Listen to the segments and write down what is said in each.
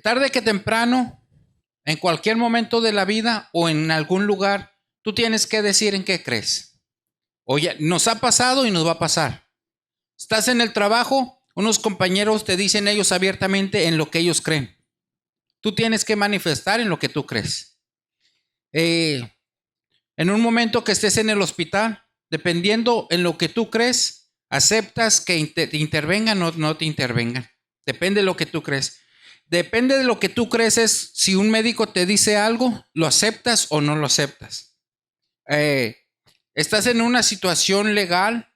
Tarde que temprano, en cualquier momento de la vida o en algún lugar, tú tienes que decir en qué crees. Oye, nos ha pasado y nos va a pasar. Estás en el trabajo, unos compañeros te dicen ellos abiertamente en lo que ellos creen. Tú tienes que manifestar en lo que tú crees. En un momento que estés en el hospital, dependiendo en lo que tú crees, aceptas que te intervengan o no te intervengan. Depende de lo que tú crees. Depende de lo que tú crees es si un médico te dice algo, lo aceptas o no lo aceptas. Estás en una situación legal,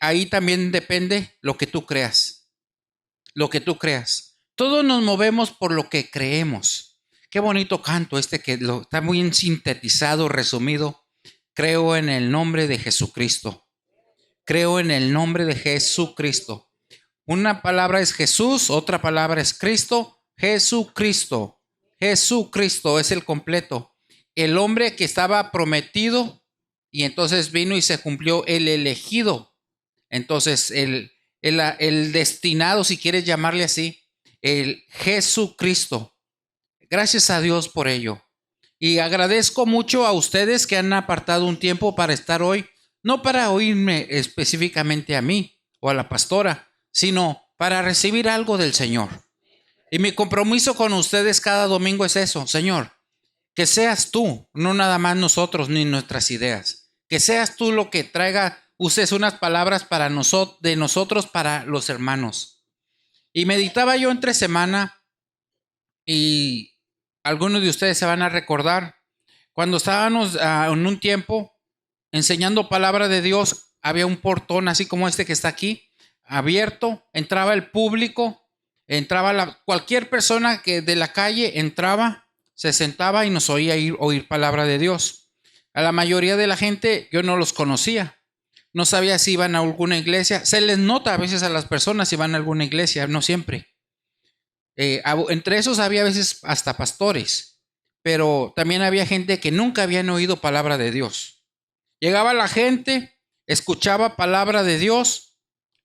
ahí también depende lo que tú creas. Lo que tú creas. Todos nos movemos por lo que creemos. Qué bonito canto que está muy sintetizado, resumido. Creo en el nombre de Jesucristo. Creo en el nombre de Jesucristo. Una palabra es Jesús, otra palabra es Cristo. Jesucristo. Jesucristo es el completo. El hombre que estaba prometido y entonces vino y se cumplió el elegido. Entonces el destinado, si quieres llamarle así, el Jesucristo. Gracias a Dios por ello. Y agradezco mucho a ustedes que han apartado un tiempo para estar hoy, no para oírme específicamente a mí o a la pastora, sino para recibir algo del Señor. Y mi compromiso con ustedes cada domingo es eso, Señor, que seas tú, no nada más nosotros ni nuestras ideas, que seas tú lo que traiga, uses unas palabras para de nosotros para los hermanos. Y meditaba yo entre semana y algunos de ustedes se van a recordar, cuando estábamos en un tiempo enseñando palabra de Dios, había un portón así como este que está aquí, abierto, entraba el público, entraba cualquier persona que de la calle entraba, se sentaba y nos oía oír palabra de Dios. A la mayoría de la gente yo no los conocía, no sabía si iban a alguna iglesia. Se les nota a veces a las personas si van a alguna iglesia, no siempre. Entre esos había a veces hasta pastores, pero también había gente que nunca habían oído palabra de Dios. Llegaba la gente, escuchaba palabra de Dios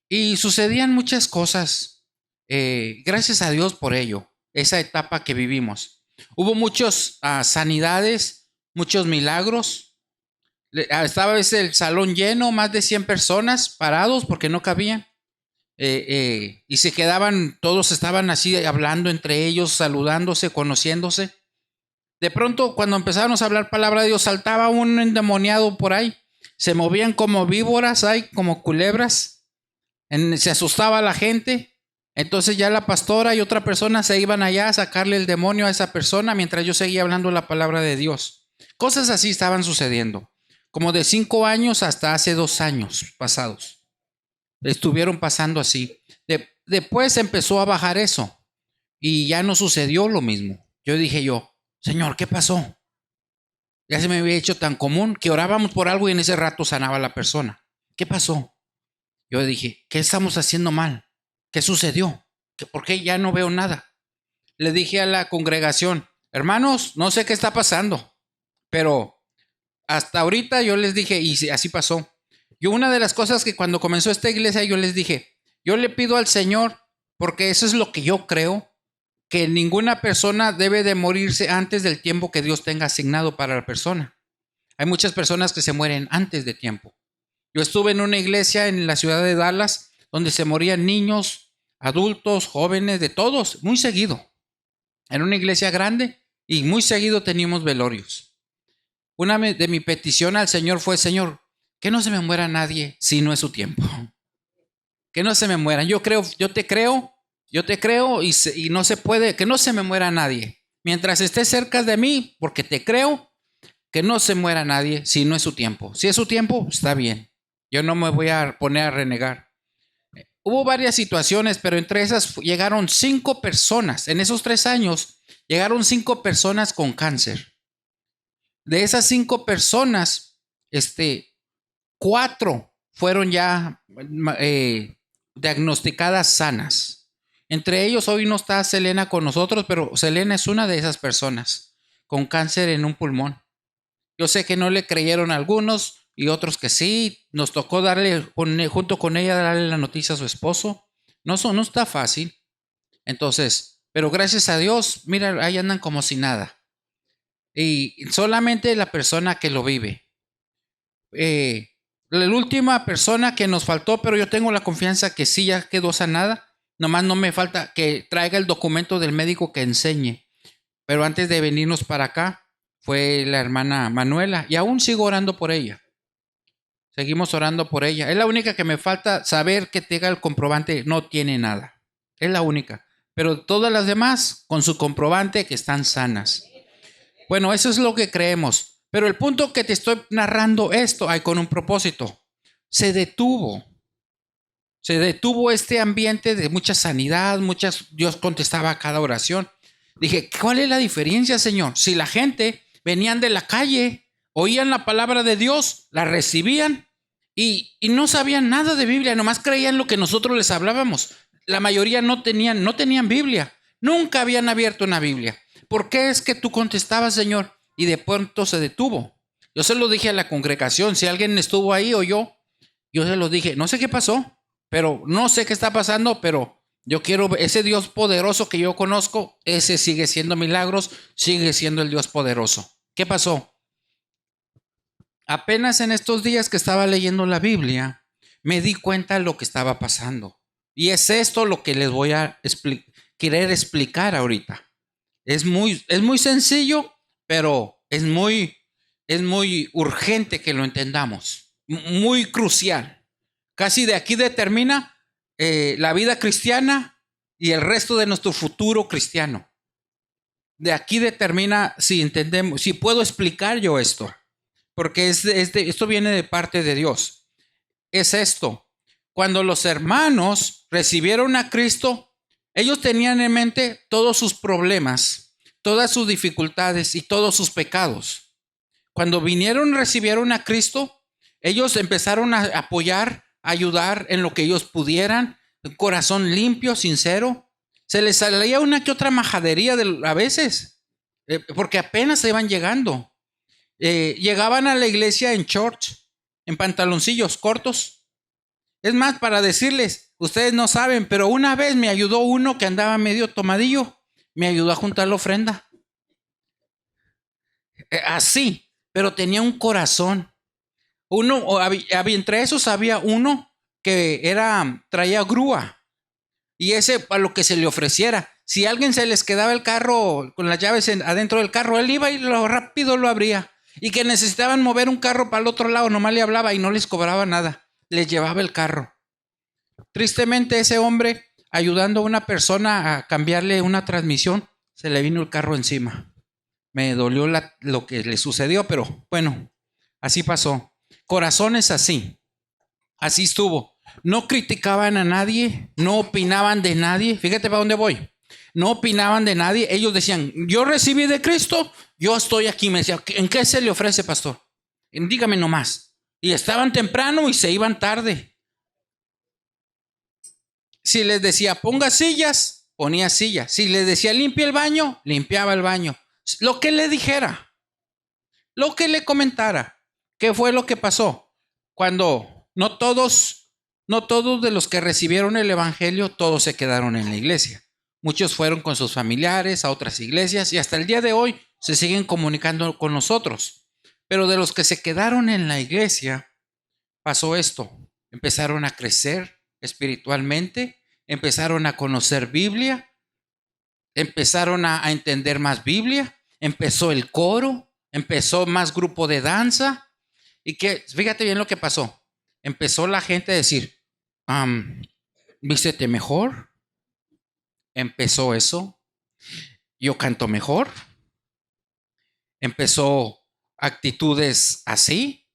y sucedían muchas cosas. Gracias a Dios por ello, esa etapa que vivimos. Hubo muchas sanidades, muchos milagros. Estaba a veces el salón lleno, más de 100 personas parados porque no cabían. Y se quedaban, todos estaban así hablando entre ellos, saludándose, conociéndose. De pronto, cuando empezamos a hablar palabra de Dios, saltaba un endemoniado por ahí. Se movían como víboras, como culebras. Se asustaba la gente. Entonces ya la pastora y otra persona se iban allá a sacarle el demonio a esa persona mientras yo seguía hablando la palabra de Dios. Cosas así estaban sucediendo. Como de 5 años hasta hace 2 años pasados. Estuvieron pasando así. Después empezó a bajar eso y ya no sucedió lo mismo. Yo dije Señor, ¿qué pasó? Ya se me había hecho tan común que orábamos por algo y en ese rato sanaba la persona. ¿Qué pasó? Yo dije, ¿qué estamos haciendo mal? ¿Qué sucedió? ¿Por qué ya no veo nada? Le dije a la congregación, hermanos, no sé qué está pasando, pero hasta ahorita yo les dije, y así pasó. Yo una de las cosas que cuando comenzó esta iglesia yo les dije, yo le pido al Señor, porque eso es lo que yo creo, que ninguna persona debe de morirse antes del tiempo que Dios tenga asignado para la persona. Hay muchas personas que se mueren antes de tiempo. Yo estuve en una iglesia en la ciudad de Dallas donde se morían niños, adultos, jóvenes, de todos, muy seguido. En una iglesia grande y muy seguido teníamos velorios. Una de mi petición al Señor fue, Señor, que no se me muera nadie si no es su tiempo. Que no se me mueran. Yo te creo y no se puede, que no se me muera nadie. Mientras estés cerca de mí, porque te creo, que no se muera nadie si no es su tiempo. Si es su tiempo, está bien. Yo no me voy a poner a renegar. Hubo varias situaciones, pero entre esas llegaron 5 personas. En esos 3 años, llegaron 5 personas con cáncer. De esas 5 personas, 4 fueron ya diagnosticadas sanas. Entre ellos hoy no está Selena con nosotros, pero Selena es una de esas personas con cáncer en un pulmón. Yo sé que no le creyeron a algunos y otros que sí. Nos tocó junto con ella darle la noticia a su esposo. No está fácil. Entonces, pero gracias a Dios, mira, ahí andan como si nada. Y solamente la persona que lo vive. La última persona que nos faltó, pero yo tengo la confianza que sí ya quedó sanada. Nomás no me falta que traiga el documento del médico que enseñe. Pero antes de venirnos para acá, fue la hermana Manuela. Y aún sigo orando por ella. Seguimos orando por ella. Es la única que me falta saber que tenga el comprobante. No tiene nada. Es la única. Pero todas las demás, con su comprobante, que están sanas. Bueno, eso es lo que creemos. Pero el punto que te estoy narrando esto, hay con un propósito. Se detuvo este ambiente de mucha sanidad, Dios contestaba a cada oración. Dije, ¿cuál es la diferencia, Señor? Si la gente venían de la calle, oían la palabra de Dios, la recibían y no sabían nada de Biblia, nomás creían lo que nosotros les hablábamos. La mayoría no tenían Biblia, nunca habían abierto una Biblia. ¿Por qué es que tú contestabas, Señor? Y de pronto se detuvo. Yo se lo dije a la congregación, si alguien estuvo ahí o yo se lo dije, no sé qué pasó, pero no sé qué está pasando, pero yo quiero ese Dios poderoso que yo conozco, ese sigue siendo milagros, sigue siendo el Dios poderoso. ¿Qué pasó? Apenas en estos días que estaba leyendo la Biblia, me di cuenta de lo que estaba pasando. Y es esto lo que les voy a querer explicar ahorita. Es muy sencillo, pero es muy urgente que lo entendamos. Muy crucial. Casi de aquí determina la vida cristiana y el resto de nuestro futuro cristiano. De aquí determina si entendemos, si puedo explicar yo esto, porque esto viene de parte de Dios. Es esto: cuando los hermanos recibieron a Cristo, ellos tenían en mente todos sus problemas, todas sus dificultades y todos sus pecados. Cuando recibieron a Cristo, ellos empezaron a apoyar, a ayudar en lo que ellos pudieran, corazón limpio, sincero. Se les salía una que otra majadería a veces, porque apenas se iban llegando. Llegaban a la iglesia en shorts, en pantaloncillos cortos. Es más, para decirles, ustedes no saben, pero una vez me ayudó uno que andaba medio tomadillo, me ayudó a juntar la ofrenda. Así, pero tenía un corazón. Entre esos había uno que traía grúa, y ese para lo que se le ofreciera. Si a alguien se les quedaba el carro con las llaves adentro del carro, él iba y rápido lo abría. Y que necesitaban mover un carro para el otro lado, nomás le hablaba y no les cobraba nada. Les llevaba el carro. Tristemente, ese hombre, ayudando a una persona a cambiarle una transmisión, se le vino el carro encima. Me dolió lo que le sucedió, pero bueno, así pasó. Corazones así. Así estuvo. No criticaban a nadie, no opinaban de nadie. Fíjate para dónde voy. No opinaban de nadie. Ellos decían, yo recibí de Cristo, yo estoy aquí. Me decía, ¿en qué se le ofrece, pastor? Dígame nomás. Y estaban temprano y se iban tarde. Si les decía, ponga sillas, ponía sillas. Si les decía, limpia el baño, limpiaba el baño. Lo que le dijera, lo que le comentara. ¿Qué fue lo que pasó? Cuando no todos de los que recibieron el evangelio, todos se quedaron en la iglesia. Muchos fueron con sus familiares a otras iglesias y hasta el día de hoy se siguen comunicando con nosotros. Pero de los que se quedaron en la iglesia, pasó esto. Empezaron a crecer espiritualmente, empezaron a conocer Biblia, empezaron a entender más Biblia, empezó el coro, empezó más grupo de danza. Y que, fíjate bien lo que pasó. Empezó la gente a decir, vístete mejor. Empezó eso. Yo canto mejor. Empezó actitudes así.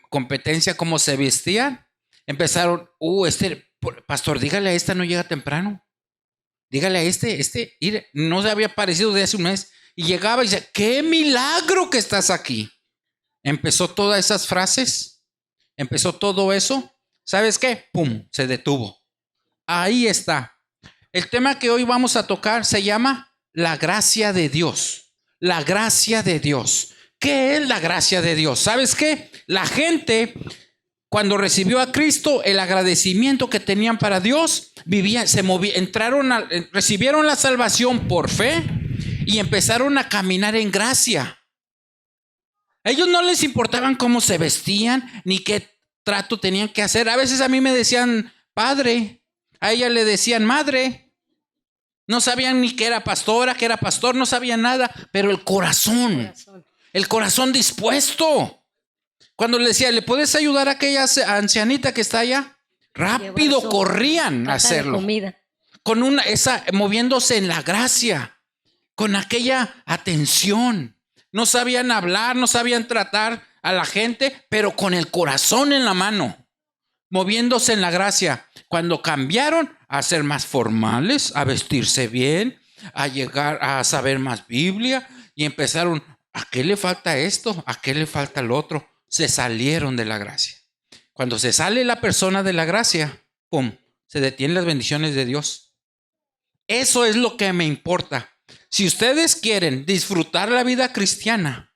Competencia, cómo se vestían. Empezaron, pastor, dígale a esta no llega temprano. Dígale a este no se había aparecido de hace un mes. Y llegaba y dice, qué milagro que estás aquí. Empezó todas esas frases, empezó todo eso. ¿Sabes qué? ¡Pum! Se detuvo. Ahí está. El tema que hoy vamos a tocar se llama la gracia de Dios. La gracia de Dios. ¿Qué es la gracia de Dios? ¿Sabes qué? La gente cuando recibió a Cristo, el agradecimiento que tenían para Dios, recibieron la salvación por fe y empezaron a caminar en gracia. A ellos no les importaban cómo se vestían ni qué trato tenían que hacer. A veces a mí me decían padre, a ella le decían madre. No sabían ni que era pastora, que era pastor, no sabían nada, pero el corazón dispuesto. Cuando le decía, ¿le puedes ayudar a aquella ancianita que está allá? Rápido corrían a hacerlo. Con moviéndose en la gracia, con aquella atención. No sabían hablar, no sabían tratar a la gente, pero con el corazón en la mano, moviéndose en la gracia. Cuando cambiaron a ser más formales, a vestirse bien, a llegar a saber más Biblia, y empezaron, ¿a qué le falta esto? ¿A qué le falta el otro? Se salieron de la gracia. Cuando se sale la persona de la gracia, ¡pum!, se detienen las bendiciones de Dios. Eso es lo que me importa. Si ustedes quieren disfrutar la vida cristiana,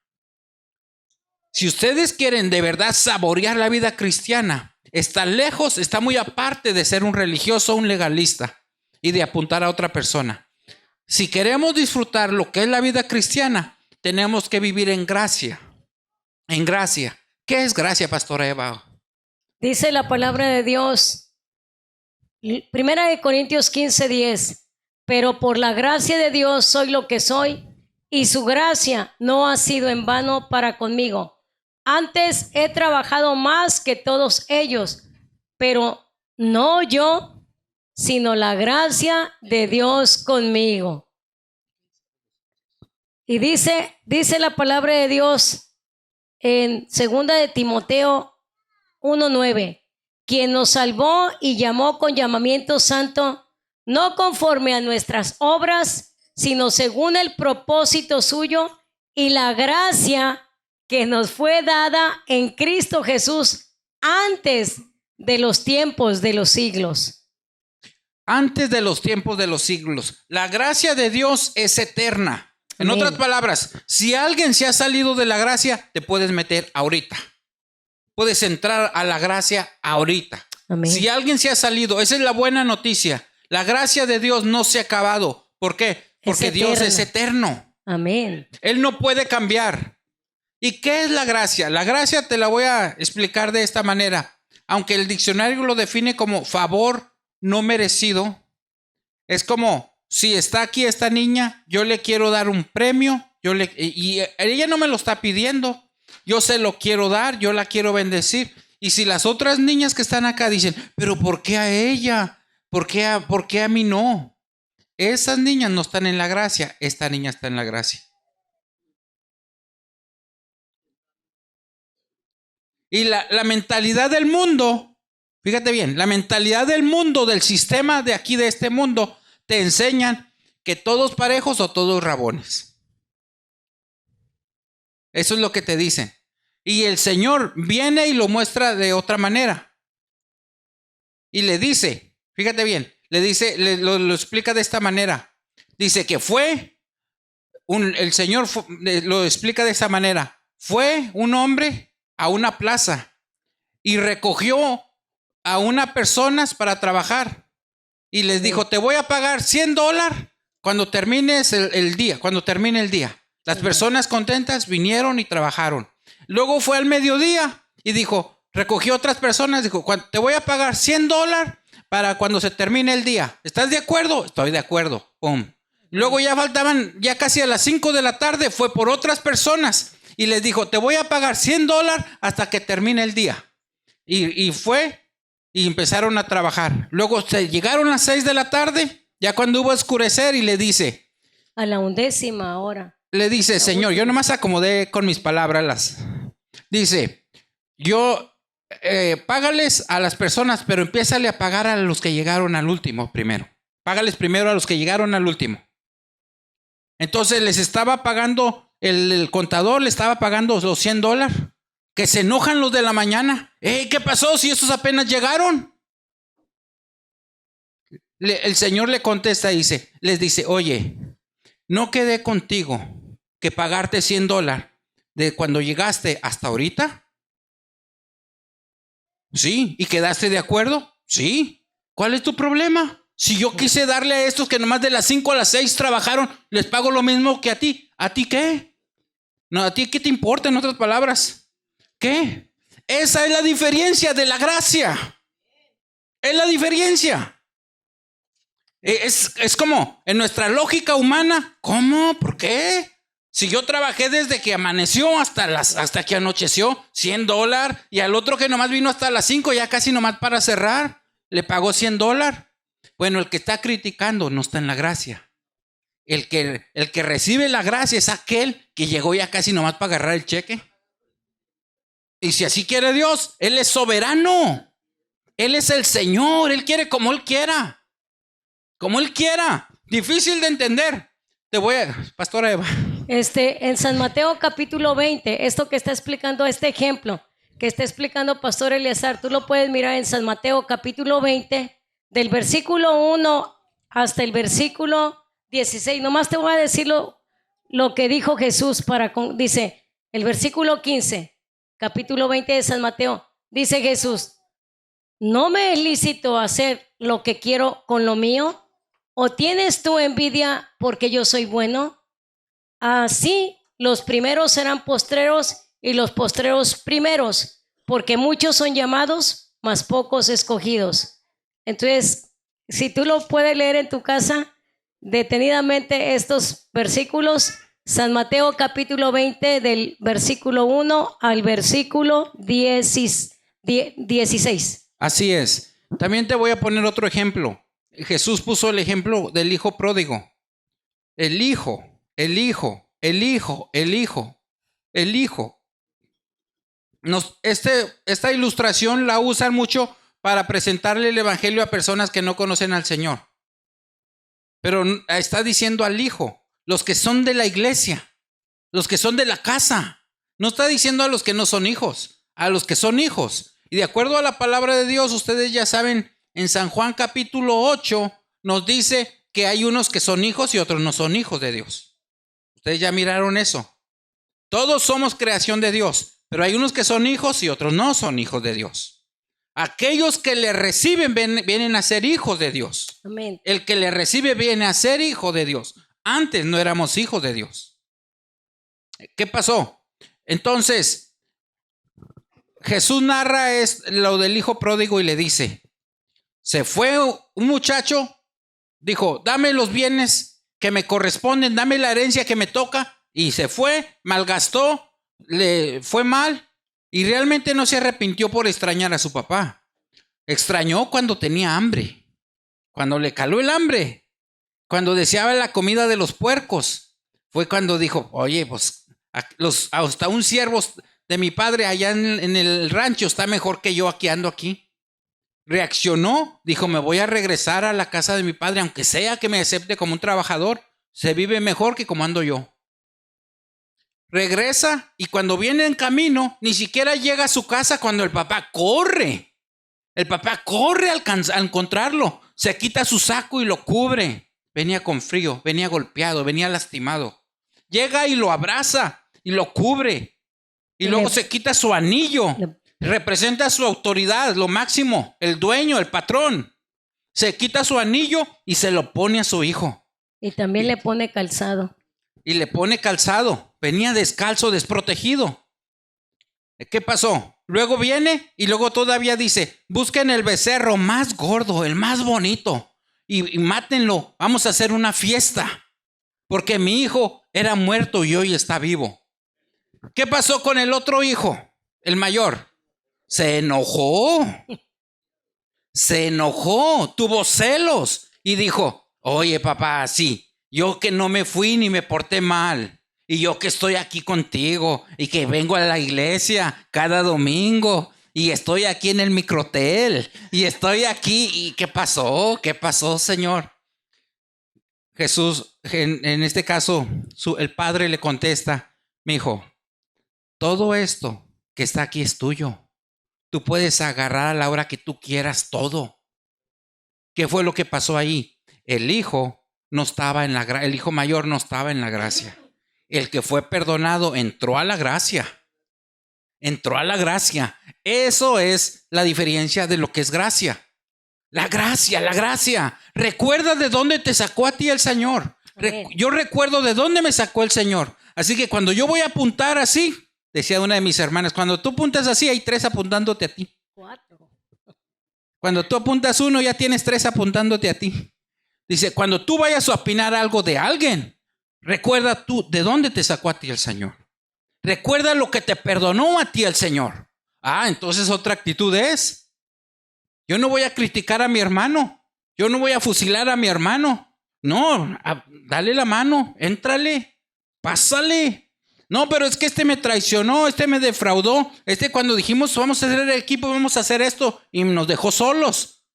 si ustedes quieren de verdad saborear la vida cristiana, está lejos, está muy aparte de ser un religioso o un legalista y de apuntar a otra persona. Si queremos disfrutar lo que es la vida cristiana, tenemos que vivir en gracia. En gracia. ¿Qué es gracia, pastora Eva? Dice la palabra de Dios, 1 Corintios 15:10, pero por la gracia de Dios soy lo que soy, y su gracia no ha sido en vano para conmigo. Antes he trabajado más que todos ellos, pero no yo, sino la gracia de Dios conmigo. Y dice la palabra de Dios en 2 de Timoteo 1:9, quien nos salvó y llamó con llamamiento santo, no conforme a nuestras obras, sino según el propósito suyo y la gracia que nos fue dada en Cristo Jesús antes de los tiempos de los siglos. Antes de los tiempos de los siglos. La gracia de Dios es eterna. En Amén. otras palabras, si alguien se ha salido de la gracia, te puedes meter ahorita. Puedes entrar a la gracia ahorita. Amén. Si alguien se ha salido, esa es la buena noticia. La gracia de Dios no se ha acabado. ¿Por qué? Porque Dios es eterno. Amén. Él no puede cambiar. ¿Y qué es la gracia? La gracia te la voy a explicar de esta manera. Aunque el diccionario lo define como favor no merecido, es como si está aquí esta niña, yo le quiero dar un premio, y ella no me lo está pidiendo, yo se lo quiero dar, yo la quiero bendecir. Y si las otras niñas que están acá dicen, pero ¿por qué a ella? ¿Por qué a mí no? Esas niñas no están en la gracia, esta niña está en la gracia. Y la mentalidad del mundo, fíjate bien, la mentalidad del mundo, del sistema de aquí, de este mundo, te enseñan que todos parejos o todos rabones. Eso es lo que te dicen. Y el Señor viene y lo muestra de otra manera. Y le dice, fíjate bien, le dice, lo explica de esta manera. Dice que el Señor lo explica de esta manera. Fue un hombre a una plaza y recogió a unas personas para trabajar. Y les dijo, te voy a pagar $100 cuando termines el día, cuando termine el día. Las personas contentas vinieron y trabajaron. Luego fue al mediodía y dijo, recogió otras personas, dijo, te voy a pagar $100 para cuando se termine el día. ¿Estás de acuerdo? Estoy de acuerdo. Pum. Luego ya faltaban, ya casi a las 5 de la tarde, fue por otras personas y les dijo, te voy a pagar $100 hasta que termine el día. Y fue y empezaron a trabajar. Luego llegaron a las 6 de la tarde, ya cuando hubo oscurecer, y le dice, a la 11ª hora. Le dice, Señor, yo nomás acomodé con mis palabras dice, yo págales a las personas, pero empiézale a pagar a los que llegaron al último primero. Págales primero a los que llegaron al último. Entonces les estaba pagando, el contador le estaba pagando los $100. Que se enojan los de la mañana. ¿Qué pasó si esos apenas llegaron? El Señor le contesta y les dice, oye, no quedé contigo que pagarte $100 de cuando llegaste hasta ahorita. Sí. ¿Y quedaste de acuerdo? Sí. ¿Cuál es tu problema? Si yo quise darle a estos que nomás de las 5 a las 6 trabajaron, les pago lo mismo que a ti. ¿A ti qué? No, ¿a ti qué te importa, en otras palabras? ¿Qué? Esa es la diferencia de la gracia. Es la diferencia. Es como en nuestra lógica humana. ¿Cómo? ¿Por qué? Si yo trabajé desde que amaneció hasta que anocheció, $100, y al otro que nomás vino hasta las 5, ya casi nomás para cerrar, le pagó $100. Bueno, el que está criticando no está en la gracia. El que recibe la gracia es aquel que llegó ya casi nomás para agarrar el cheque. Y si así quiere Dios, Él es soberano. Él es el Señor. Él quiere como Él quiera. Como Él quiera. Difícil de entender. Pastora Eva. En San Mateo capítulo 20, esto que está explicando este ejemplo, que está explicando Pastor Eleazar, tú lo puedes mirar en San Mateo capítulo 20, del versículo 1 hasta el versículo 16. Nomás te voy a decir lo que dijo Jesús dice, el versículo 15, capítulo 20 de San Mateo, dice Jesús: ¿no me es lícito hacer lo que quiero con lo mío? ¿O tienes tú envidia porque yo soy bueno? Así los primeros serán postreros y los postreros primeros, porque muchos son llamados, mas pocos escogidos. Entonces, si tú lo puedes leer en tu casa detenidamente, estos versículos, San Mateo capítulo 20, del versículo 1 al versículo 16. Así es. También te voy a poner otro ejemplo. Jesús puso el ejemplo del hijo pródigo. El hijo. Esta ilustración la usan mucho para presentarle el evangelio a personas que no conocen al Señor. Pero está diciendo al hijo, los que son de la iglesia, los que son de la casa. No está diciendo a los que no son hijos, a los que son hijos. Y de acuerdo a la palabra de Dios, ustedes ya saben, en San Juan capítulo 8 nos dice que hay unos que son hijos y otros no son hijos de Dios. Ustedes ya miraron eso. Todos somos creación de Dios, pero hay unos que son hijos y otros no son hijos de Dios. Aquellos que le reciben vienen a ser hijos de Dios. Amén. El que le recibe viene a ser hijo de Dios. Antes no éramos hijos de Dios. ¿Qué pasó? Entonces, Jesús narra lo del hijo pródigo y le dice, se fue un muchacho, dijo, dame los bienes que me corresponden, dame la herencia que me toca, y se fue, malgastó, le fue mal, y realmente no se arrepintió por extrañar a su papá. Extrañó cuando tenía hambre, cuando le caló el hambre, cuando deseaba la comida de los puercos. Fue cuando dijo, oye, pues hasta un siervo de mi padre allá en el rancho está mejor que yo aquí ando aquí. Reaccionó, dijo, me voy a regresar a la casa de mi padre, aunque sea que me acepte como un trabajador, se vive mejor que como ando yo. Regresa y cuando viene en camino, ni siquiera llega a su casa cuando el papá corre. El papá corre a encontrarlo, se quita su saco y lo cubre. Venía con frío, venía golpeado, venía lastimado. Llega y lo abraza y lo cubre. Y luego se quita su anillo. Representa su autoridad, lo máximo, el dueño, el patrón. Se quita su anillo y se lo pone a su hijo. Y también le pone calzado. Y le pone calzado. Venía descalzo, desprotegido. ¿Qué pasó? Luego viene y luego todavía dice, busquen el becerro más gordo, el más bonito, y mátenlo. Vamos a hacer una fiesta. Porque mi hijo era muerto y hoy está vivo. ¿Qué pasó con el otro hijo, el mayor? Se enojó, tuvo celos y dijo, oye papá, sí, yo que no me fui ni me porté mal, y yo que estoy aquí contigo y que vengo a la iglesia cada domingo y estoy aquí en el microtel y estoy aquí, ¿y qué pasó? ¿Qué pasó, Señor? Jesús, en este caso, el padre le contesta, mi hijo, todo esto que está aquí es tuyo. Tú puedes agarrar a la hora que tú quieras todo. ¿Qué fue lo que pasó ahí? El hijo no estaba en el hijo mayor no estaba en la gracia. El que fue perdonado entró a la gracia. entró a la gracia. Eso es la diferencia de lo que es gracia. La gracia, la gracia. Recuerda de dónde te sacó a ti el Señor. Yo recuerdo de dónde me sacó el Señor. Así que cuando yo voy a apuntar así, decía una de mis hermanas, cuando tú apuntas así, hay 3 apuntándote a ti. 4. Cuando tú apuntas 1, ya tienes 3 apuntándote a ti. Dice, cuando tú vayas a opinar algo de alguien, recuerda tú de dónde te sacó a ti el Señor. Recuerda lo que te perdonó a ti el Señor. Entonces otra actitud es, yo no voy a criticar a mi hermano. Yo no voy a fusilar a mi hermano. No, dale la mano, éntrale, pásale. No, pero es que este me traicionó, este me defraudó. Cuando dijimos vamos a hacer el equipo, vamos a hacer esto, y nos dejó solos.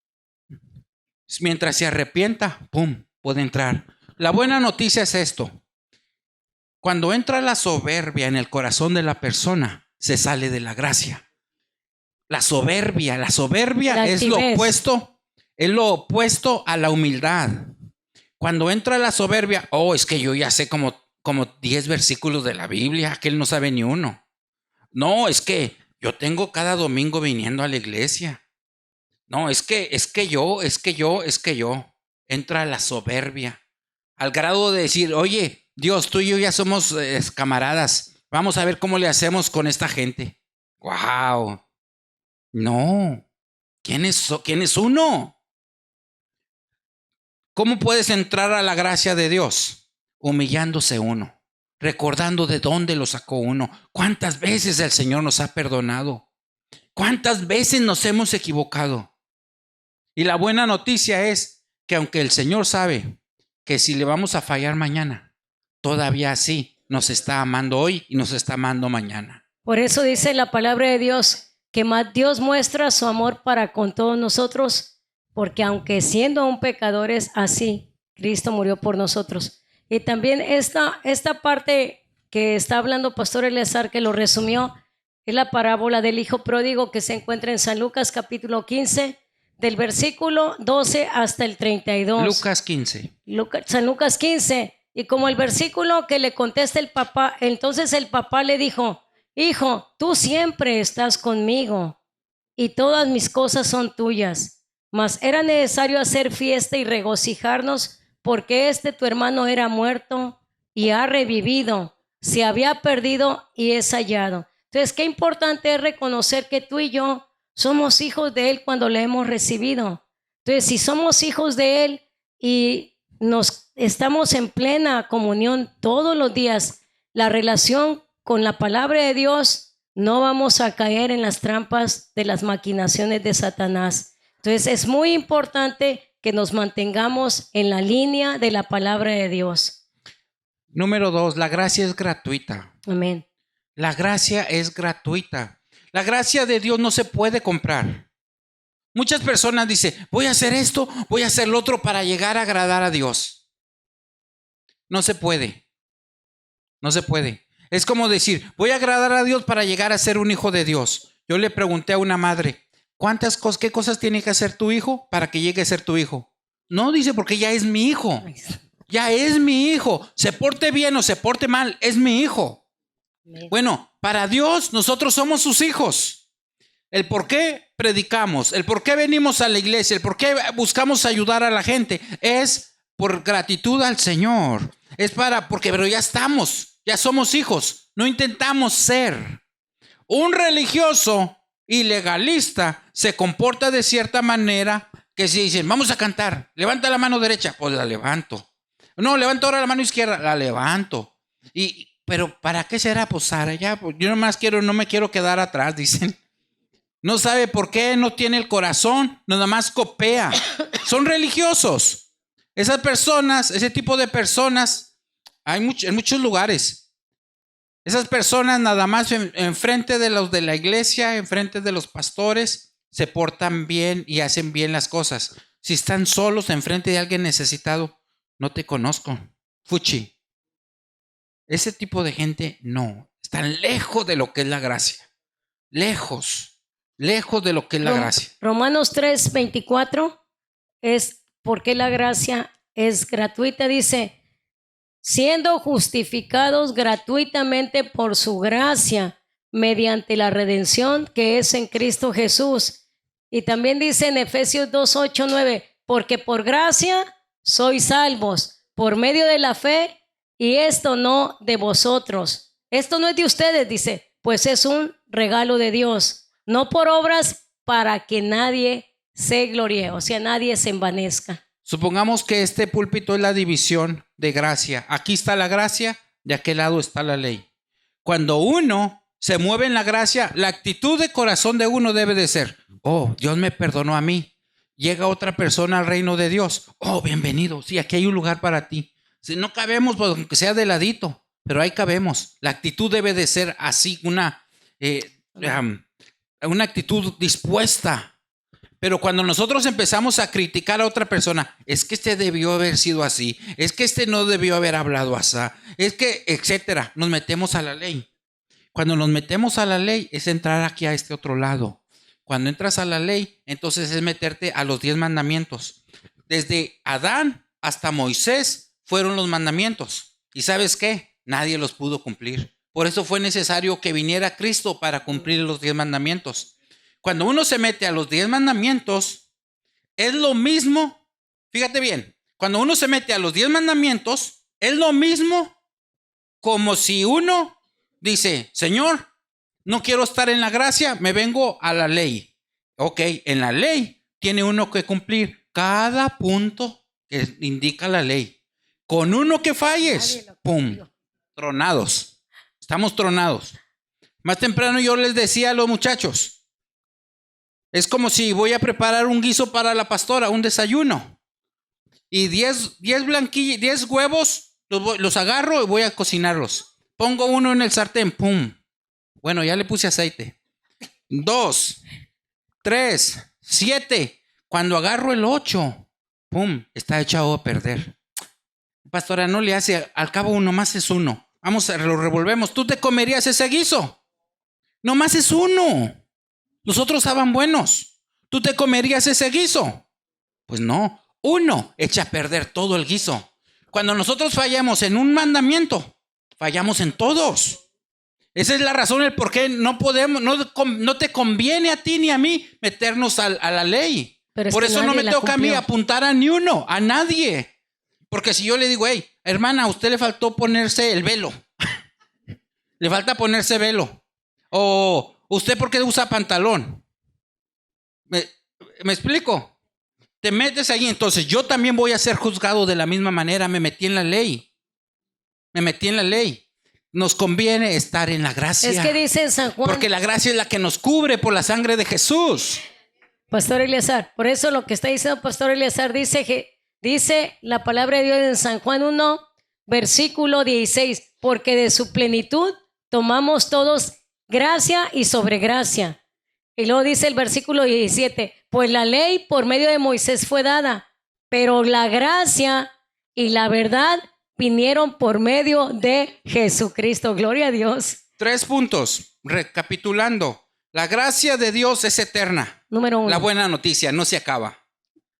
Mientras se arrepienta, ¡pum!, puede entrar. La buena noticia es esto. Cuando entra la soberbia en el corazón de la persona, se sale de la gracia. La soberbia es lo opuesto a la humildad. Cuando entra la soberbia, es que yo ya sé como 10 versículos de la Biblia, que él no sabe ni uno. No, es que yo tengo cada domingo viniendo a la iglesia. No, es que yo. Entra la soberbia. Al grado de decir, oye, Dios, tú y yo ya somos camaradas. Vamos a ver cómo le hacemos con esta gente. ¡Wow! No. ¿Quién es uno? ¿Cómo puedes entrar a la gracia de Dios? Humillándose uno, recordando de dónde lo sacó uno. ¿Cuántas veces el Señor nos ha perdonado? ¿Cuántas veces nos hemos equivocado? Y la buena noticia es que aunque el Señor sabe que si le vamos a fallar mañana, todavía así nos está amando hoy y nos está amando mañana. Por eso dice la palabra de Dios que más Dios muestra su amor para con todos nosotros, porque aunque siendo aún pecadores, así Cristo murió por nosotros. Y también esta parte que está hablando Pastor Eleazar, que lo resumió, es la parábola del hijo pródigo que se encuentra en San Lucas capítulo 15, del versículo 12 hasta el 32. Lucas 15. San Lucas 15. Y como el versículo que le contesta el papá, entonces el papá le dijo, hijo, tú siempre estás conmigo y todas mis cosas son tuyas. Mas era necesario hacer fiesta y regocijarnos porque tu hermano era muerto y ha revivido, se había perdido y es hallado. Entonces, qué importante es reconocer que tú y yo somos hijos de Él cuando le hemos recibido. Entonces, si somos hijos de Él y nos estamos en plena comunión todos los días, la relación con la palabra de Dios, no vamos a caer en las trampas de las maquinaciones de Satanás. Entonces, es muy importante que nos mantengamos en la línea de la palabra de Dios. Número 2, la gracia es gratuita. Amén. La gracia es gratuita. La gracia de Dios no se puede comprar. Muchas personas dicen, voy a hacer esto, voy a hacer lo otro para llegar a agradar a Dios. No se puede. No se puede. Es como decir, voy a agradar a Dios para llegar a ser un hijo de Dios. Yo le pregunté a una madre, ¿qué cosas tiene que hacer tu hijo para que llegue a ser tu hijo? No, dice, porque ya es mi hijo. Ya es mi hijo. Se porte bien o se porte mal, es mi hijo. Bueno, para Dios nosotros somos sus hijos. El por qué predicamos, el por qué venimos a la iglesia, el por qué buscamos ayudar a la gente, es por gratitud al Señor. Es pero ya somos hijos. No intentamos ser. Un religioso y legalista se comporta de cierta manera que si dicen, vamos a cantar, levanta la mano derecha, pues la levanto. No, levanta ahora la mano izquierda, la levanto. Pero ¿para qué será? Pues Sara, yo no me quiero quedar atrás, dicen. No sabe por qué, no tiene el corazón, nada más copia. Son religiosos. Esas personas, ese tipo de personas, hay en muchos lugares. Esas personas nada más enfrente de los de la iglesia, enfrente de los pastores, se portan bien y hacen bien las cosas. Si están solos enfrente de alguien necesitado, no te conozco. Fuchi. Ese tipo de gente no. Están lejos de lo que es la gracia. Lejos de lo que es la gracia. Romanos 3:24 es porque la gracia es gratuita. Dice, siendo justificados gratuitamente por su gracia, mediante la redención que es en Cristo Jesús. Y también dice en Efesios 2, 8, 9, porque por gracia sois salvos por medio de la fe, y esto no de vosotros. Esto no es de ustedes, dice, pues es un regalo de Dios, no por obras para que nadie se gloríe, o sea, nadie se envanezca. Supongamos que este púlpito es la división de gracia. Aquí está la gracia, de aquel lado está la ley. Cuando uno se mueve en la gracia, la actitud de corazón de uno debe de ser: oh, Dios me perdonó a mí. Llega otra persona al reino de Dios. Oh, bienvenido. Sí, aquí hay un lugar para ti. Si no cabemos, pues, aunque sea de ladito, pero ahí cabemos. La actitud debe de ser así, una actitud dispuesta. Pero cuando nosotros empezamos a criticar a otra persona, es que este debió haber sido así, es que este no debió haber hablado así, es que, etcétera, nos metemos a la ley. Cuando nos metemos a la ley es entrar aquí a este otro lado. Cuando entras a la ley, entonces es meterte a los 10 mandamientos. Desde Adán hasta Moisés fueron los mandamientos. ¿Y sabes qué? Nadie los pudo cumplir. Por eso fue necesario que viniera Cristo para cumplir los 10 mandamientos. Cuando uno se mete a los 10 mandamientos, es lo mismo. Fíjate bien, cuando uno se mete a los 10 mandamientos, es lo mismo como si uno dice: Señor, no quiero estar en la gracia, me vengo a la ley. Ok, en la ley tiene uno que cumplir cada punto que indica la ley. Con uno que falles, ¡pum!, tronados. Estamos tronados. Más temprano yo les decía a los muchachos, es como si voy a preparar un guiso para la pastora, un desayuno. Y 10 huevos los agarro y voy a cocinarlos. Pongo uno en el sartén, ¡pum! Bueno, ya le puse aceite. 2, 3, 7. Cuando agarro el 8, ¡pum!, está echado a perder. Pastora, no le hace, al cabo nomás es uno. Vamos, lo revolvemos. ¿Tú te comerías ese guiso? Nomás es uno. Los otros estaban buenos. ¿Tú te comerías ese guiso? Pues no. Uno echa a perder todo el guiso. Cuando nosotros fallamos en un mandamiento, fallamos en todos. Esa es la razón, el por qué no podemos, no te conviene a ti ni a mí meternos a la ley. Por eso no me toca a mí apuntar a ni uno, a nadie. Porque si yo le digo: hey, hermana, a usted le faltó ponerse el velo. Le falta ponerse velo. O usted, ¿por qué usa pantalón? ¿Me explico? Te metes ahí, entonces yo también voy a ser juzgado de la misma manera. Me metí en la ley. Nos conviene estar en la gracia. Es que dice en San Juan, porque la gracia es la que nos cubre por la sangre de Jesús. Pastor Eleazar, por eso lo que está diciendo Pastor Eleazar dice la palabra de Dios en San Juan 1, versículo 16, porque de su plenitud tomamos todos gracia y sobre gracia. Y luego dice el versículo 17, pues la ley por medio de Moisés fue dada, pero la gracia y la verdad vinieron por medio de Jesucristo. Gloria a Dios. 3 puntos, recapitulando. La gracia de Dios es eterna. Número 1. La buena noticia, no se acaba.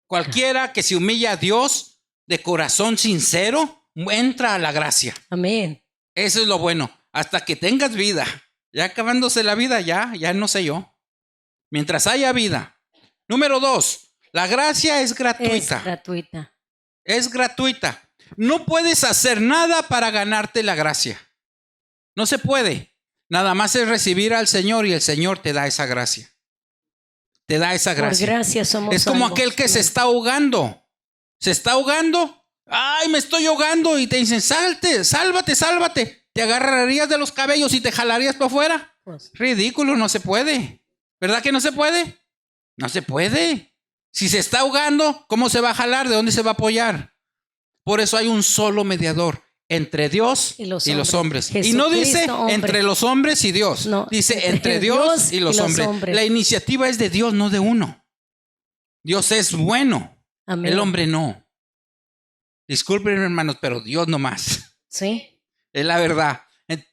Cualquiera que se humilla a Dios de corazón sincero, entra a la gracia. Amén. Eso es lo bueno. Hasta que tengas vida. Ya acabándose la vida, ya no sé yo. Mientras haya vida. Número 2, la gracia es gratuita. Es gratuita. No puedes hacer nada para ganarte la gracia. No se puede. Nada más es recibir al Señor y el Señor te da esa gracia. Te da esa gracia. Por gracia somos es como salvos. aquel que se está ahogando. Se está ahogando. Ay, me estoy ahogando. Y te dicen: sálvate. ¿Te agarrarías de los cabellos y te jalarías para afuera? Pues. Ridículo, no se puede. ¿Verdad que no se puede? No se puede. Si se está ahogando, ¿cómo se va a jalar? ¿De dónde se va a apoyar? Por eso hay un solo mediador entre Dios y los hombres. Y no dice hombre. Entre los hombres y Dios. No, dice entre Dios y los hombres. La iniciativa es de Dios, no de uno. Dios es bueno. Amén. El hombre no. Disculpen, hermanos, pero Dios no más. Sí. Es la verdad.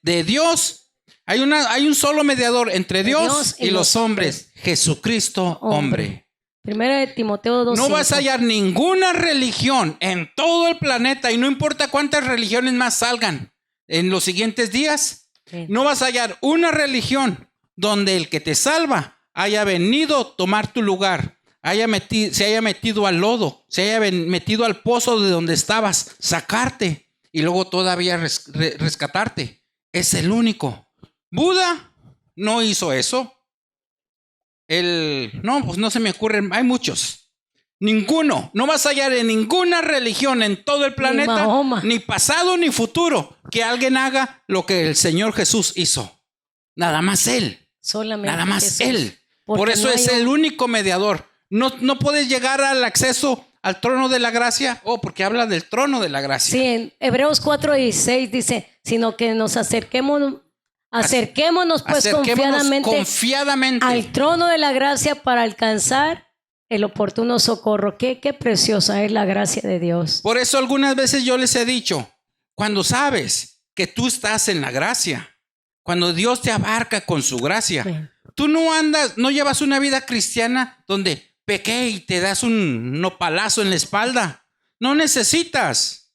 De Dios hay un solo mediador entre Dios y los hombres. Jesucristo, hombre. Primera de Timoteo 2. No vas a hallar ninguna religión en todo el planeta, y no importa cuántas religiones más salgan en los siguientes días, Sí. No vas a hallar una religión donde el que te salva haya venido a tomar tu lugar, se haya metido al lodo, se haya metido al pozo de donde estabas, sacarte y luego todavía rescatarte. Es el único. Buda no hizo eso. Pues no se me ocurren, hay muchos. Ninguno, no vas a hallar en ninguna religión en todo el planeta, ni pasado ni futuro, que alguien haga lo que el Señor Jesús hizo. Nada más Él. Solamente nada más Jesús. Él. Porque por eso no es hay el único mediador. No puedes llegar al acceso al trono de la gracia. Porque habla del trono de la gracia. Sí, en Hebreos 4:16 dice, sino que nos acerquémonos pues confiadamente al trono de la gracia para alcanzar el oportuno socorro. Qué preciosa es la gracia de Dios. Por eso algunas veces yo les he dicho, cuando sabes que tú estás en la gracia, cuando Dios te abarca con su gracia, sí. Tú no llevas una vida cristiana donde pequé y te das un nopalazo en la espalda. No necesitas,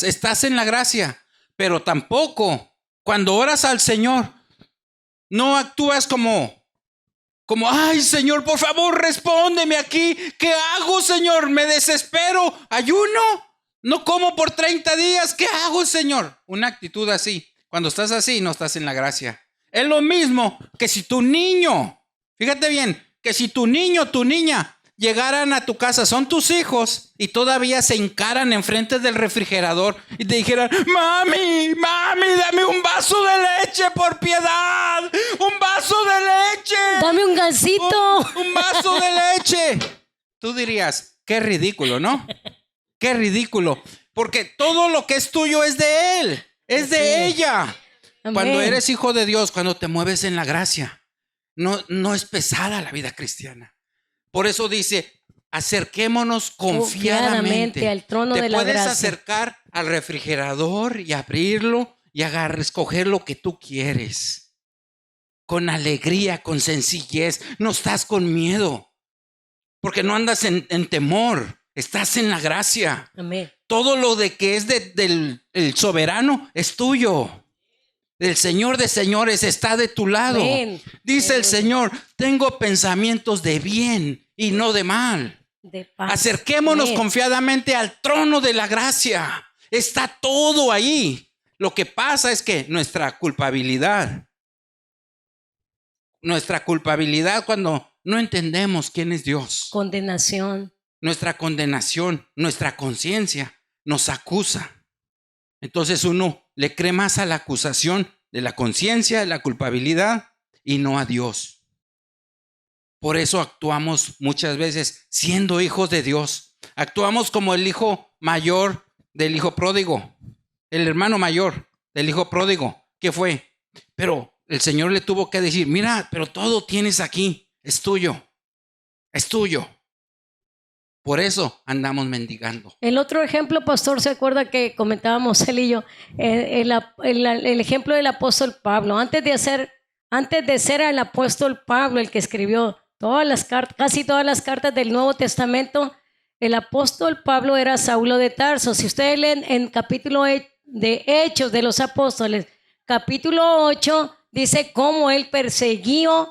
estás en la gracia. Pero tampoco, cuando oras al Señor, no actúas como, ay, Señor, por favor, respóndeme aquí. ¿Qué hago, Señor? Me desespero. ¿Ayuno? No como por 30 días. ¿Qué hago, Señor? Una actitud así. Cuando estás así, no estás en la gracia. Es lo mismo que si tu niño, fíjate bien, que si tu niño o tu niña llegaran a tu casa, son tus hijos, y todavía se hincaran enfrente del refrigerador y te dijeran, mami, dame un vaso de leche, por piedad, un vaso de leche. Dame un gansito. Un vaso de leche. Tú dirías, qué ridículo, ¿no? Qué ridículo. Porque todo lo que es tuyo es de él, es de ella. Amén. Cuando eres hijo de Dios, cuando te mueves en la gracia, no es pesada la vida cristiana. Por eso dice, acerquémonos confiadamente al trono de la gracia. Te puedes acercar al refrigerador y abrirlo y escoger lo que tú quieres. Con alegría, con sencillez. No estás con miedo. Porque no andas en temor. Estás en la gracia. Amén. Todo lo de que es del soberano es tuyo. El Señor de señores está de tu lado. Amén. Dice el Señor, tengo pensamientos de bien y no de mal. De paz. Acerquémonos Amén. Confiadamente al trono de la gracia. Está todo ahí. Lo que pasa es que nuestra culpabilidad cuando no entendemos quién es Dios. Condenación. Nuestra condenación, nuestra conciencia nos acusa. Entonces uno le cree más a la acusación de la conciencia, de la culpabilidad, y no a Dios. Por eso actuamos muchas veces siendo hijos de Dios. Actuamos como el hijo mayor del hijo pródigo, el hermano mayor del hijo pródigo. ¿Qué fue? Pero el Señor le tuvo que decir, mira, pero todo tienes aquí, es tuyo, es tuyo. Por eso andamos mendigando. El otro ejemplo, pastor, ¿se acuerda que comentábamos él y yo? El ejemplo del apóstol Pablo. Antes de ser el apóstol Pablo el que escribió casi todas las cartas del Nuevo Testamento, el apóstol Pablo era Saulo de Tarso. Si ustedes leen en capítulo de Hechos de los Apóstoles, capítulo 8, dice cómo él perseguía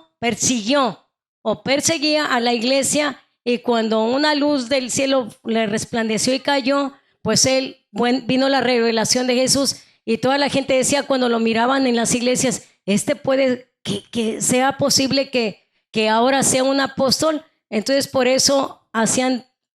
a la iglesia. Y cuando una luz del cielo le resplandeció y cayó, pues vino la revelación de Jesús. Y toda la gente decía cuando lo miraban en las iglesias, puede que sea posible que ahora sea un apóstol. Entonces por eso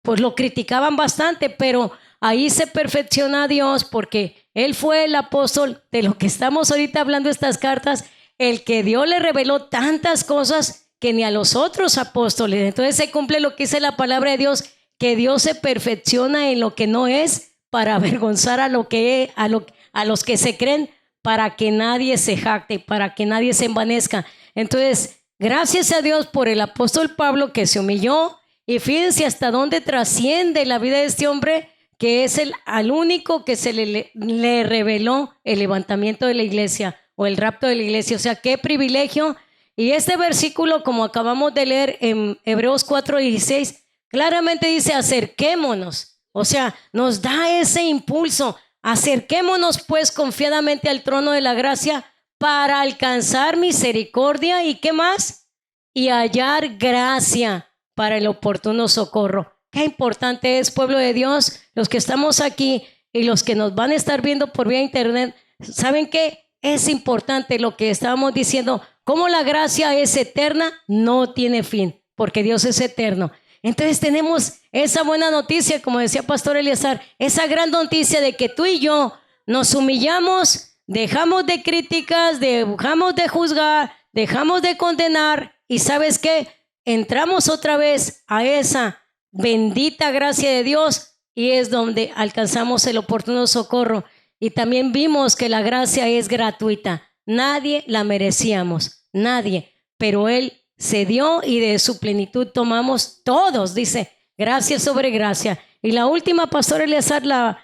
pues lo criticaban bastante, pero ahí se perfecciona a Dios, porque él fue el apóstol de lo que estamos ahorita hablando estas cartas, el que Dios le reveló tantas cosas que ni a los otros apóstoles. Entonces se cumple lo que dice la palabra de Dios, que Dios se perfecciona en lo que no es para avergonzar a los que se creen, para que nadie se jacte, para que nadie se envanezca. Entonces, gracias a Dios por el apóstol Pablo, que se humilló, y fíjense hasta dónde trasciende la vida de este hombre, que es al único que se le reveló el levantamiento de la iglesia o el rapto de la iglesia. O sea, qué privilegio. Y este versículo, como acabamos de leer en Hebreos 4:16, claramente dice acerquémonos. O sea, nos da ese impulso. Acerquémonos pues confiadamente al trono de la gracia para alcanzar misericordia y ¿qué más? Y hallar gracia para el oportuno socorro. Qué importante es, pueblo de Dios, los que estamos aquí y los que nos van a estar viendo por vía internet. ¿Saben qué? Es importante lo que estábamos diciendo. Como la gracia es eterna, no tiene fin, porque Dios es eterno. Entonces tenemos esa buena noticia, como decía Pastor Eleazar, esa gran noticia de que tú y yo nos humillamos, dejamos de críticas, dejamos de juzgar, dejamos de condenar y ¿sabes qué? Entramos otra vez a esa bendita gracia de Dios y es donde alcanzamos el oportuno socorro. Y también vimos que la gracia es gratuita. Nadie la merecíamos, nadie, pero Él se dio y de su plenitud tomamos todos, dice, gracia sobre gracia. Y la última, Pastor Eleazar, la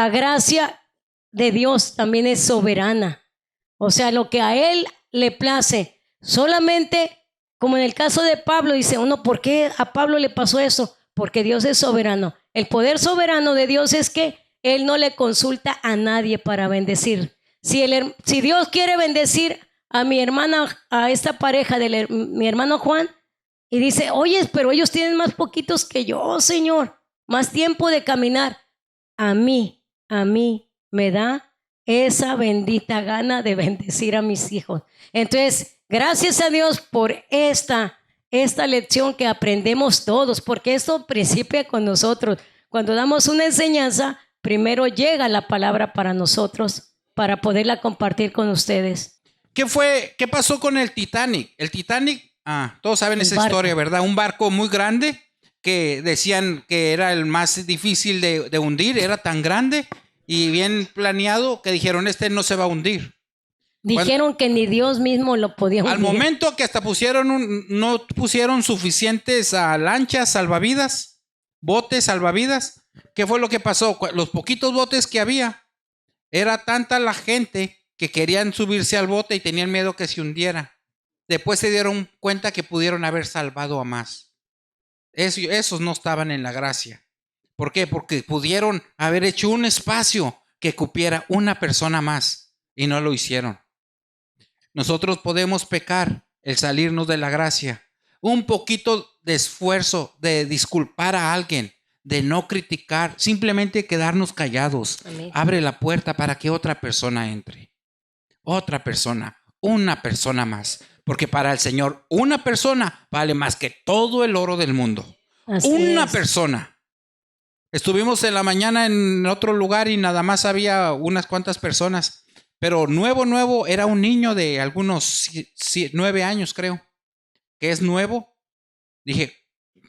gracia de Dios también es soberana. O sea, lo que a Él le place, solamente como en el caso de Pablo, dice uno, ¿por qué a Pablo le pasó eso? Porque Dios es soberano. El poder soberano de Dios es que Él no le consulta a nadie para bendecir. Si Dios quiere bendecir a mi hermana, a esta pareja de mi hermano Juan, y dice, oye, pero ellos tienen más poquitos que yo, Señor, más tiempo de caminar. A mí me da esa bendita gana de bendecir a mis hijos. Entonces, gracias a Dios por esta lección que aprendemos todos, porque esto principia con nosotros. Cuando damos una enseñanza, primero llega la palabra para nosotros, para poderla compartir con ustedes. ¿Qué pasó con el Titanic? El Titanic, todos saben esa historia, ¿verdad? Un barco muy grande que decían que era el más difícil de hundir, era tan grande y bien planeado que dijeron, no se va a hundir. Dijeron que ni Dios mismo lo podía hundir. Al momento que hasta no pusieron suficientes lanchas salvavidas, botes salvavidas, ¿qué fue lo que pasó? Los poquitos botes que había, era tanta la gente que querían subirse al bote y tenían miedo que se hundiera. Después se dieron cuenta que pudieron haber salvado a más. Esos no estaban en la gracia. ¿Por qué? Porque pudieron haber hecho un espacio que cupiera una persona más y no lo hicieron. Nosotros podemos pecar el salirnos de la gracia. Un poquito de esfuerzo de disculpar a alguien, de no criticar, simplemente quedarnos callados. Amén. Abre la puerta para que otra persona entre. Otra persona, una persona más. Porque para el Señor, una persona vale más que todo el oro del mundo. Así una es. persona. Estuvimos en la mañana en otro lugar y nada más había unas cuantas personas. Pero nuevo, era un niño de algunos 9 años, creo. Que es nuevo. Dije,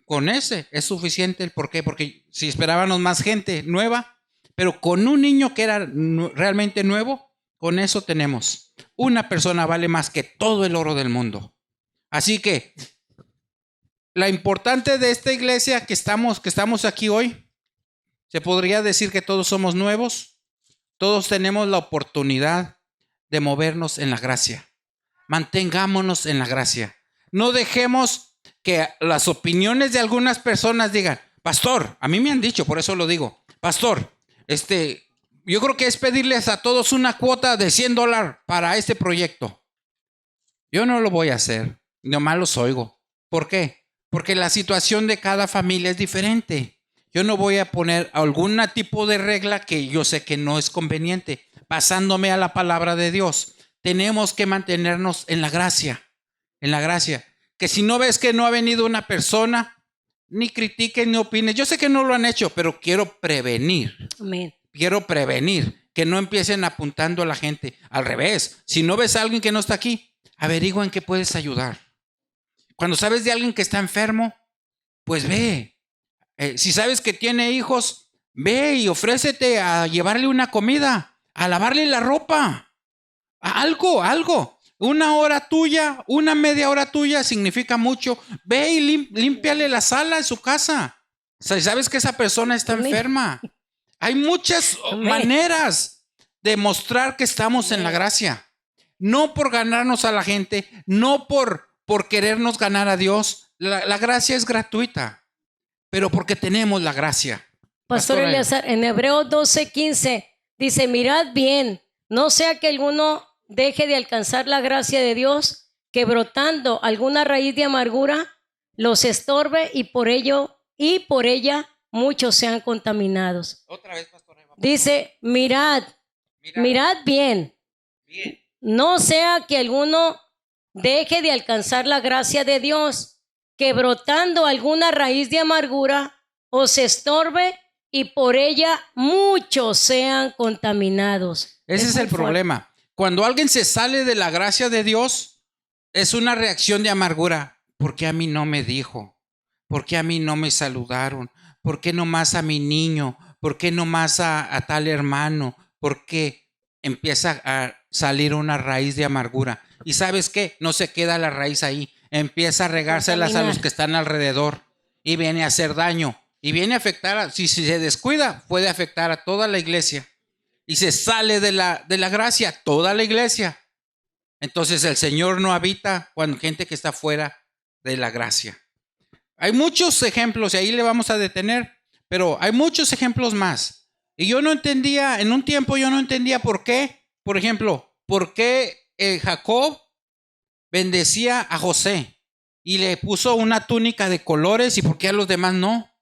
con ese es suficiente. ¿Por qué? Porque si esperábamos más gente nueva, pero con un niño que era realmente nuevo, con eso tenemos. Una persona vale más que todo el oro del mundo. Así que la importante de esta iglesia que estamos aquí hoy, se podría decir que todos somos nuevos. Todos tenemos la oportunidad de movernos en la gracia. Mantengámonos en la gracia. No dejemos que las opiniones de algunas personas digan, pastor, a mí me han dicho, por eso lo digo, pastor, yo creo que es pedirles a todos una cuota de $100 para este proyecto. Yo no lo voy a hacer, nomás los oigo. ¿Por qué? Porque la situación de cada familia es diferente. Yo no voy a poner algún tipo de regla que yo sé que no es conveniente, basándome a la palabra de Dios. Tenemos que mantenernos en la gracia, Que si no ves que no ha venido una persona, ni critiques ni opines. Yo sé que no lo han hecho, pero quiero prevenir. Amén. Quiero prevenir que no empiecen apuntando a la gente. Al revés, si no ves a alguien que no está aquí, averigua en qué puedes ayudar. Cuando sabes de alguien que está enfermo, pues ve. Si sabes que tiene hijos, ve y ofrécete a llevarle una comida, a lavarle la ropa. Algo. Una hora tuya, una media hora tuya significa mucho. Ve y límpiale la sala de su casa. Si sabes que esa persona está enferma. Hay muchas maneras de mostrar que estamos en la gracia. No por ganarnos a la gente, no por querernos ganar a Dios. La gracia es gratuita, pero porque tenemos la gracia. Pastor Pastora Eleazar, en Hebreos 12:15 dice, mirad bien, no sea que alguno deje de alcanzar la gracia de Dios, que brotando alguna raíz de amargura los estorbe y por ella muchos sean contaminados. Otra vez, Pastora Eva. Dice, mirad bien, Bien. no sea que alguno deje de alcanzar la gracia de Dios, que brotando alguna raíz de amargura os estorbe y por ella muchos sean contaminados. Ese es muy el fuerte. problema. Cuando alguien se sale de la gracia de Dios, es una reacción de amargura. ¿Por qué a mí no me dijo? ¿Por qué a mí no me saludaron? ¿Por qué nomás a mi niño? ¿Por qué nomás a tal hermano? ¿Por qué empieza a salir una raíz de amargura? ¿Y sabes qué? No se queda la raíz ahí. Empieza a regárselas a los que están alrededor y viene a hacer daño. Y viene a afectar, si se descuida, puede afectar a toda la iglesia. Y se sale de la gracia, toda la iglesia. Entonces el Señor no habita cuando gente que está fuera de la gracia. Hay muchos ejemplos y ahí le vamos a detener, pero hay muchos ejemplos más. Y yo no entendía, en un tiempo yo no entendía por qué, por ejemplo, por qué Jacob bendecía a José y le puso una túnica de colores y por qué a los demás no.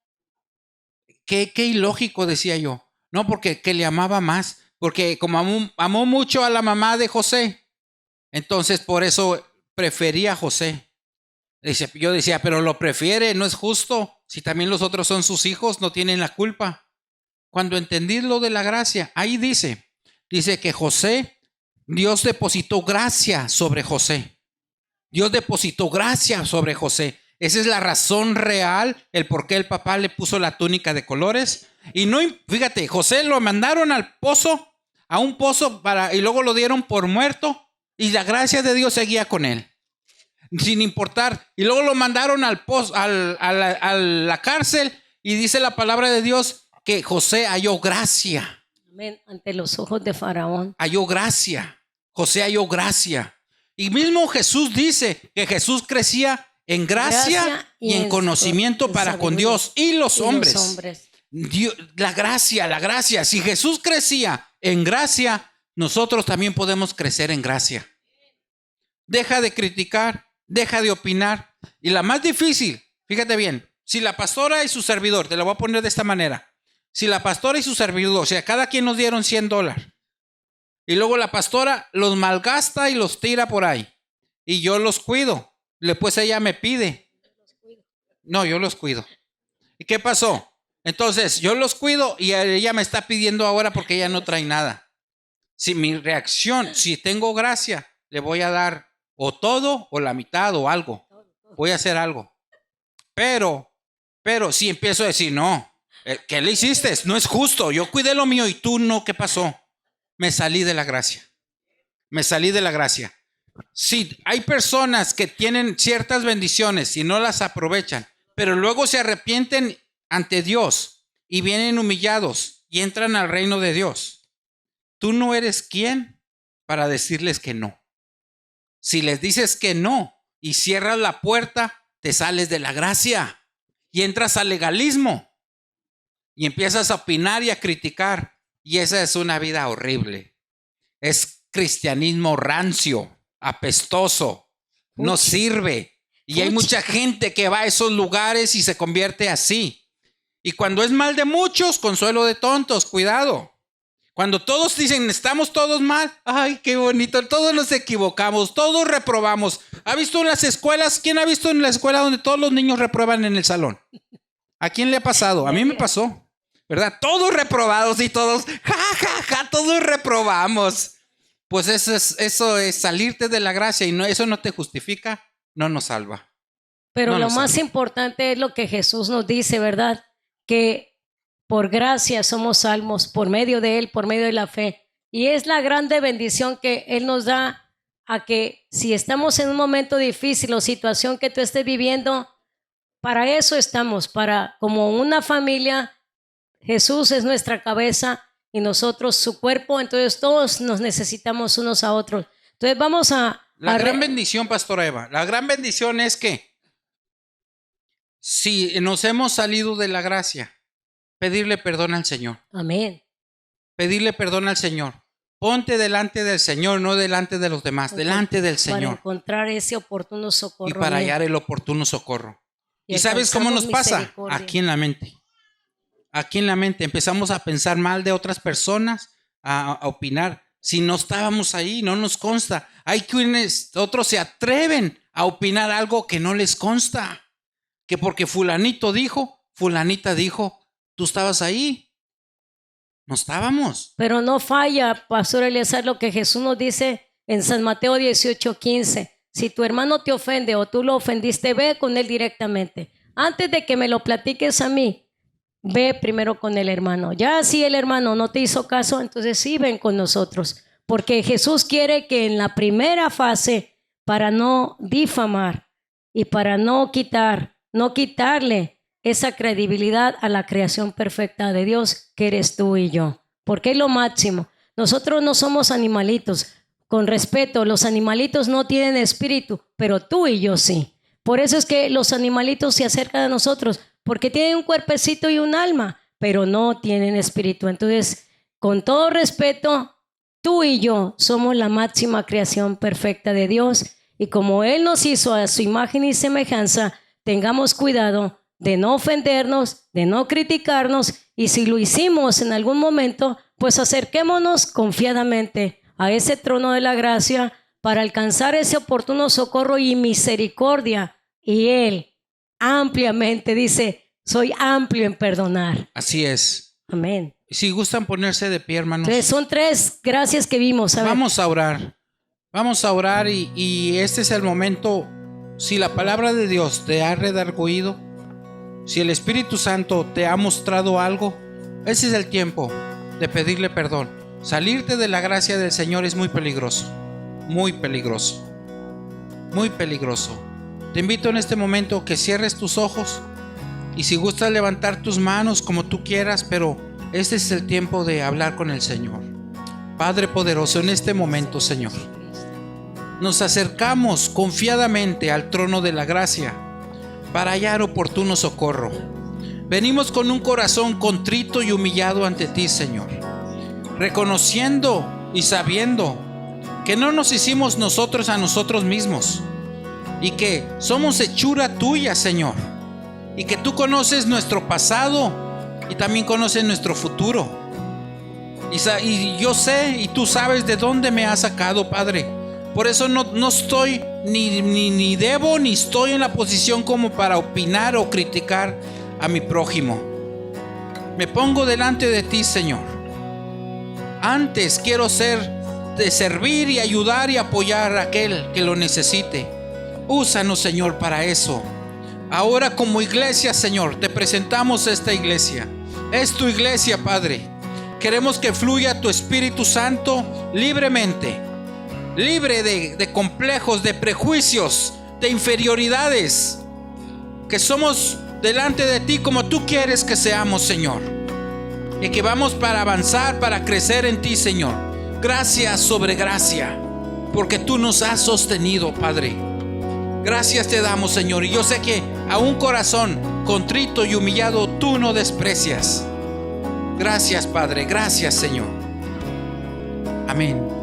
Qué ilógico, decía yo. No, porque que le amaba más, porque como amó mucho a la mamá de José, entonces por eso prefería a José. Yo decía, pero lo prefiere, no es justo. Si también los otros son sus hijos, no tienen la culpa. Cuando entendí lo de la gracia, ahí dice que José, Dios depositó gracia sobre José. Dios depositó gracia sobre José. Esa es la razón real, el por qué el papá le puso la túnica de colores. Y no, fíjate, José lo mandaron al pozo, a un pozo y luego lo dieron por muerto y la gracia de Dios seguía con él, sin importar. Y luego lo mandaron al pozo, a la cárcel y dice la palabra de Dios que José halló gracia. Amén. Ante los ojos de Faraón. Halló gracia. José halló gracia. Y mismo Jesús dice que Jesús crecía en gracia y en conocimiento para con Dios y los hombres. Dios, la gracia. Si Jesús crecía en gracia, nosotros también podemos crecer en gracia. Deja de criticar, deja de opinar. Y la más difícil, fíjate bien, si la pastora y su servidor, te lo voy a poner de esta manera, si la pastora y su servidor, o sea, cada quien nos dieron $100 y luego la pastora los malgasta y los tira por ahí y yo los cuido, después ella me pide. No, yo los cuido. ¿Y qué pasó? Entonces yo los cuido y ella me está pidiendo ahora porque ella no trae nada. Si mi reacción, si tengo gracia, le voy a dar o todo o la mitad o algo. Voy a hacer algo. Pero si empiezo a decir, no, ¿qué le hiciste? No es justo. Yo cuidé lo mío y tú no, ¿qué pasó? Me salí de la gracia. Sí, hay personas que tienen ciertas bendiciones y no las aprovechan, pero luego se arrepienten ante Dios y vienen humillados y entran al reino de Dios. Tú no eres quien para decirles que no. Si les dices que no y cierras la puerta, te sales de la gracia y entras al legalismo y empiezas a opinar y a criticar. Y esa es una vida horrible. Es cristianismo rancio, apestoso, no sirve. Y hay mucha gente que va a esos lugares y se convierte así. Y cuando es mal de muchos, consuelo de tontos, cuidado. Cuando todos dicen, estamos todos mal, ay, qué bonito, todos nos equivocamos, todos reprobamos. ¿Ha visto en las escuelas? ¿Quién ha visto en la escuela donde todos los niños reprueban en el salón? ¿A quién le ha pasado? A mí me pasó, ¿verdad? Todos reprobados y todos, todos reprobamos. Pues eso es salirte de la gracia y eso no te justifica, no nos salva. Pero no lo más importante es lo que Jesús nos dice, ¿verdad? Que por gracia somos salvos, por medio de Él, por medio de la fe. Y es la grande bendición que Él nos da a que si estamos en un momento difícil o situación que tú estés viviendo, para eso estamos, para como una familia, Jesús es nuestra cabeza y nosotros su cuerpo, entonces todos nos necesitamos unos a otros. Entonces vamos a... La gran bendición, Pastora Eva, la gran bendición es que si nos hemos salido de la gracia, pedirle perdón al Señor. Amén. Pedirle perdón al Señor. Ponte delante del Señor, no delante de los demás, delante del Para Señor. encontrar ese oportuno socorro. Y para amén. hallar el oportuno socorro. Y ¿Y sabes cómo nos alcanzamos pasa? misericordia. Aquí en la mente. Aquí en la mente empezamos a pensar mal de otras personas, a opinar. Si no estábamos ahí, no nos consta. Hay quienes, otros se atreven a opinar algo que no les consta. Que porque fulanito dijo, fulanita dijo, tú estabas ahí. No estábamos. Pero no falla, Pastor Eliezer, lo que Jesús nos dice en San Mateo 18:15. Si tu hermano te ofende o tú lo ofendiste, ve con él directamente. Antes de que me lo platiques a mí, ve primero con el hermano. Ya si el hermano no te hizo caso, entonces sí ven con nosotros. Porque Jesús quiere que en la primera fase, para no difamar y para no quitarle esa credibilidad a la creación perfecta de Dios, que eres tú y yo. Porque es lo máximo. Nosotros no somos animalitos. Con respeto, los animalitos no tienen espíritu, pero tú y yo sí. Por eso es que los animalitos se acercan a nosotros, porque tienen un cuerpecito y un alma, pero no tienen espíritu. Entonces, con todo respeto, tú y yo somos la máxima creación perfecta de Dios. Y como Él nos hizo a su imagen y semejanza, tengamos cuidado de no ofendernos, de no criticarnos, y si lo hicimos en algún momento, pues acerquémonos confiadamente a ese trono de la gracia para alcanzar ese oportuno socorro y misericordia. Y Él ampliamente dice, soy amplio en perdonar. Así es. Amén. Si gustan ponerse de pie, hermanos. Entonces son 3 gracias que vimos. A ver. Vamos a orar. Vamos a orar y este es el momento. Si la palabra de Dios te ha redarguido, si el Espíritu Santo te ha mostrado algo, ese es el tiempo de pedirle perdón. Salirte de la gracia del Señor es muy peligroso. Muy peligroso. Muy peligroso. Te invito en este momento que cierres tus ojos y si gustas levantar tus manos como tú quieras, pero este es el tiempo de hablar con el Señor. Padre poderoso, en este momento, Señor, nos acercamos confiadamente al trono de la gracia para hallar oportuno socorro. Venimos con un corazón contrito y humillado ante ti, Señor, reconociendo y sabiendo que no nos hicimos nosotros a nosotros mismos y que somos hechura tuya, Señor, y que tú conoces nuestro pasado y también conoces nuestro futuro. Y yo sé y tú sabes de dónde me has sacado, Padre. Por eso no estoy ni debo ni estoy en la posición como para opinar o criticar a mi prójimo. Me pongo delante de ti, Señor. Antes quiero ser de servir y ayudar y apoyar a aquel que lo necesite. Úsanos, Señor, para eso. Ahora como iglesia, Señor, te presentamos esta iglesia. Es tu iglesia, Padre. Queremos que fluya tu Espíritu Santo libremente. Libre de complejos, de prejuicios, de inferioridades. Que somos delante de ti como tú quieres que seamos, Señor. Y que vamos para avanzar, para crecer en ti, Señor. Gracia sobre gracia, porque tú nos has sostenido, Padre. Gracias te damos, Señor. Y yo sé que a un corazón contrito y humillado tú no desprecias. Gracias, Padre. Gracias, Señor. Amén.